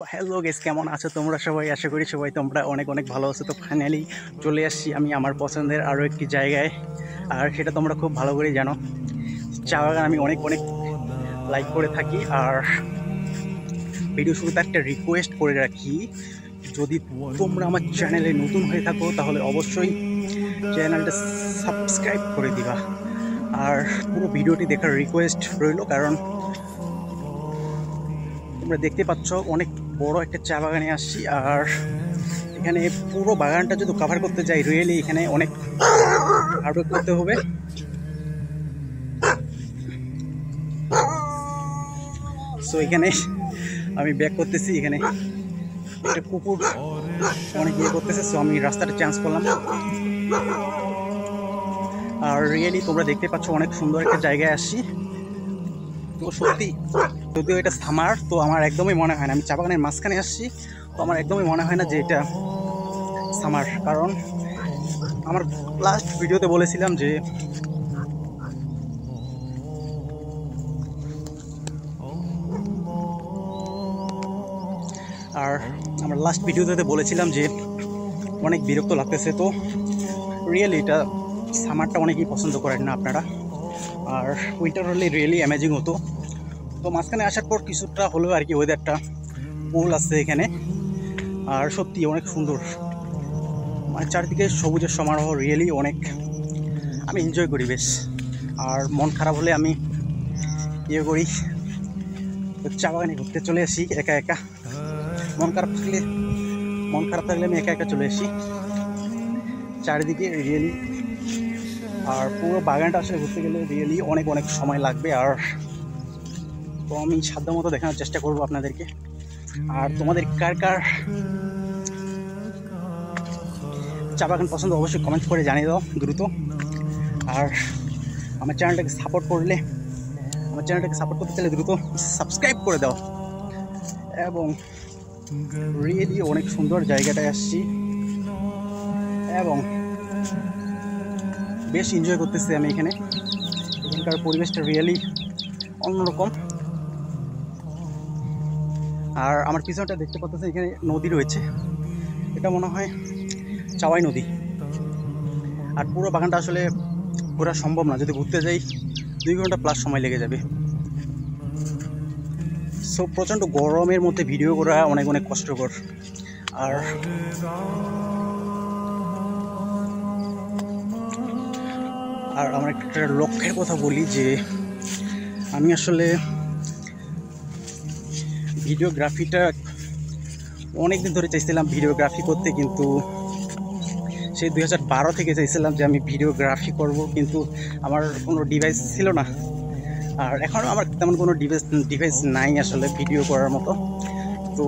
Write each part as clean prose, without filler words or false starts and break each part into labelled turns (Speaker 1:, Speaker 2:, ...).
Speaker 1: Hello guys, কেমন আছো তোমরা সবাই? আশা করি সবাই তোমরা অনেক অনেক ভালো আছো। তো ফাইনালি চলে আসছি আমি আমার পছন্দের আরও একটি জায়গায়, আর সেটা তোমরা খুব ভালো করেই জানো। চা বাগান আমি অনেক অনেক লাইক করে থাকি। আর ভিডিও শুরুতে একটা রিকোয়েস্ট করে রাখি, যদি তোমরা আমার চ্যানেলে নতুন হয়ে থাকো তাহলে অবশ্যই চ্যানেলটা সাবস্ক্রাইব করে দিবা। আর পুরো ভিডিওটি দেখার রিকোয়েস্ট রইল, কারণ তোমরা দেখতে পাচ্ছ অনেক বড় একটা চা বাগানে আসছি। আর এখানে পুরো বাগানটা যদি কভার করতে যাই, রিয়েলি এখানে অনেক হার্ডওয়ার্ক করতে হবে। সো এখানে আমি ব্যাক করতেছি, এখানে একটা কুকুর অনেক ইয়ে করতেছে, সো আমি রাস্তাটা চেঞ্জ করলাম। আর রিয়েলি তোমরা দেখতে পাচ্ছ অনেক সুন্দর একটা জায়গায় আসছি। তো সত্যি, যদিও এটা সামার, তো আমার একদমই মনে হয় না আমি চা বাগানের মাঝখানে আসছি। তো আমার একদমই মনে হয় না যে এটা সামার, কারণ আমার লাস্ট ভিডিওতে বলেছিলাম যে অনেক বিরক্ত লাগতেছে। তো রিয়েলি এটা সামারটা অনেকেই পছন্দ করেন না আপনারা, আর উইন্টার হলে রিয়েলি অ্যামেজিং হতো। তো মাঝখানে আসার পর কিছুটা হলেও আর কি ওয়েদারটা কুল আছে এখানে, আর সত্যি অনেক সুন্দর। মানে চারিদিকে সবুজের সমারোহ, রিয়েলি অনেক আমি এনজয় করি বেশ। আর মন খারাপ হলে আমি ইয়ে করি, চা বাগানে ঘুরতে চলে আসি একা একা। মন খারাপ থাকলে আমি একা একা চলে আসি চারিদিকে রিয়েলি। আর পুরো বাগানটা আসলে ঘুরতে গেলে রিয়েলি অনেক অনেক সময় লাগবে। আর তো আমি সাধ্য মতো দেখানোর চেষ্টা করবো আপনাদেরকে। আর তোমাদের কার কার চা বাগান পছন্দ অবশ্যই কমেন্ট করে জানিয়ে দাও দ্রুত। আর আমার চ্যানেলটাকে সাপোর্ট করতে চাইলে দ্রুত সাবস্ক্রাইব করে দাও। এবং রিয়েলি অনেক সুন্দর জায়গাটায় আসছি এবং বেশ এনজয় করতেছি আমি এখানে। এখানকার পরিবেশটা রিয়েলি অন্যরকম। আর আমার পিছনটা দেখতে পাচ্ছেন, এখানে নদী রয়েছে, এটা মনে হয় চাওয়াই নদী। আর পুরো বাগানটা আসলে ঘোরা সম্ভব না, যদি ঘুরতে যাই 2 ঘন্টা প্লাস সময় লেগে যাবে। সো প্রচণ্ড গরমের মধ্যে ভিডিও করা অনেক অনেক কষ্টকর। আর আমার একটা লক্ষ্যের কথা বলি, যে আমি আসলে ভিডিওগ্রাফিটা অনেক দিন ধরে চাইছিলাম ভিডিওগ্রাফি করতে, কিন্তু সেই 2012 থেকে চাইছিলাম যে আমি ভিডিওগ্রাফি করব, কিন্তু আমার কোনো ডিভাইস ছিল না। আর এখনও আমার তেমন কোনো ডিভাইস নাই আসলে ভিডিও করার মতো। তো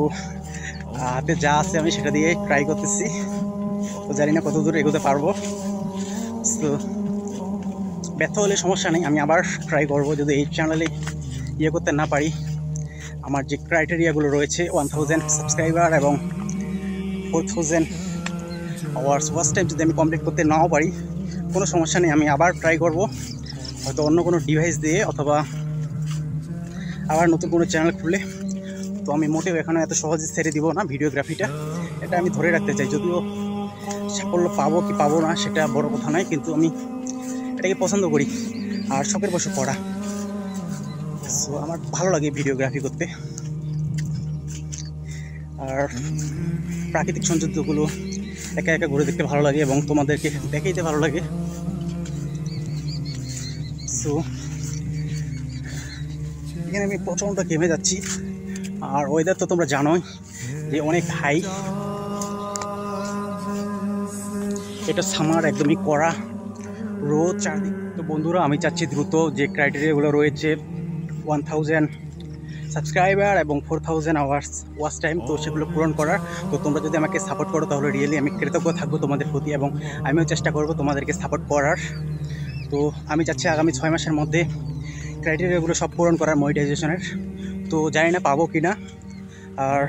Speaker 1: হাতে যা আছে আমি সেটা দিয়ে ট্রাই করতেছি। তো জানি না কত দূর এগোতে পারবো। তো ব্যর্থ হলে সমস্যা নেই, আমি আবার ট্রাই করবো। যদি এই চ্যানেলে ইয়ে করতে না পারি, আমার যে ক্রাইটেরিয়াগুলো রয়েছে 1000 সাবস্ক্রাইবার এবং 4000 আওয়ার্স ওয়াচ টাইম যদি আমি কমপ্লিট করতে নাও পারি, কোনো সমস্যা নেই, আমি আবার ট্রাই করব, হয়তো অন্য কোনো ডিভাইস দিয়ে, অথবা আবার নতুন কোনো চ্যানেল খুললে। তো আমি মোটেও এখনও এত সহজে ছেড়ে দিব না ভিডিওগ্রাফিটা, এটা আমি ধরে রাখতে চাই। যদিও সাফল্য পাবো কি পাবো না সেটা বড় কথা নয়, কিন্তু আমি এটাকে পছন্দ করি আর শখের বশে পড়া। সো আমার ভালো লাগে ভিডিওগ্রাফি করতে। আর প্রাকৃতিক সৌন্দর্যগুলো একা একা ঘুরে দেখতে ভালো লাগে এবং তোমাদেরকে দেখাইতে ভালো লাগে। সো এখানে আমি প্রচণ্ড ঘেমে যাচ্ছি। আর ওয়েদার তো তোমরা জানোই যে অনেক হাই, এটা সামার, একদমই কড়া রোদ চারদিক। তো বন্ধুরা, আমি চাচ্ছি দ্রুত যে ক্রাইটেরিয়াগুলো রয়েছে 1000 সাবস্ক্রাইবার এবং 4000 আওয়ার্স ওয়াচ টাইম, তো সেগুলো পূরণ করার। তো তোমরা যদি আমাকে সাপোর্ট করো তাহলে রিয়েলি আমি কৃতজ্ঞ থাকবো তোমাদের প্রতি, এবং আমিও চেষ্টা করব তোমাদেরকে সাপোর্ট করার। তো আমি চাচ্ছি আগামী 6 মাসের মধ্যে ক্রাইটেরিয়াগুলো সব পূরণ করার মনিটাইজেশনের। তো জানি না পাবো কি না, আর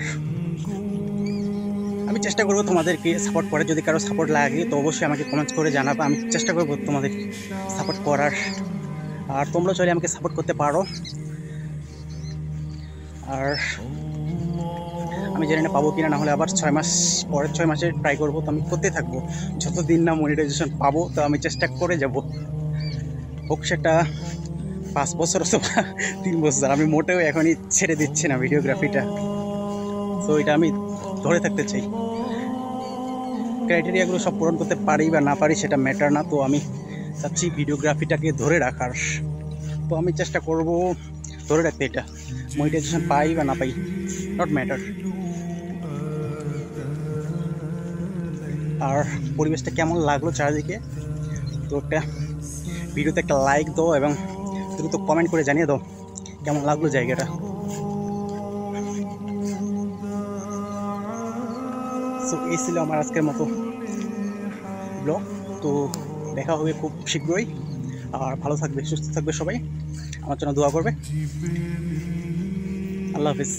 Speaker 1: আমি চেষ্টা করবো তোমাদেরকে সাপোর্ট করার। যদি কারো সাপোর্ট লাগে তো অবশ্যই আমাকে কমেন্টস করে জানাবো, আমি চেষ্টা করবো তোমাদের সাপোর্ট করার। আর তোমরা চাইলে আমাকে সাপোর্ট করতে পারো। আর আমি জানি না পাবো কিনা, না হলে আবার 6 মাস পরের 6 মাসে ট্রাই করবো। তো আমি করতে থাকবো যতদিন না মনিটাইজেশন পাবো, তো আমি চেষ্টা করে যাব। হোক সেটা 5 বছর অথবা 3 বছর, আমি মোটেও এখনই ছেড়ে দিচ্ছি না ভিডিওগ্রাফিটা। তো এটা আমি ধরে থাকতে চাই। ক্রাইটেরিয়াগুলো সব পূরণ করতে পারি বা না পারি সেটা ম্যাটার না, তো আমি চাচ্ছি ভিডিওগ্রাফিটাকে ধরে রাখার। তো আমি চেষ্টা করব ধরে রাখতে, এটা মনিটাইজেশন পাই বা না পাই নট ম্যাটার। আর পরিবেশটা কেমন লাগলো চারিদিকে, তো একটা ভিডিওতে একটা লাইক দাও এবং দ্রুত কমেন্ট করে জানিয়ে দাও কেমন লাগলো জায়গাটা। সো এই ছিল আমার আজকের মতো ব্লগ। তো দেখা হবে খুব শীঘ্রই। আর ভালো থাকবে, সুস্থ থাকবে সবাই, আমার জন্য দোয়া করবে। আল্লাহ হাফিজ।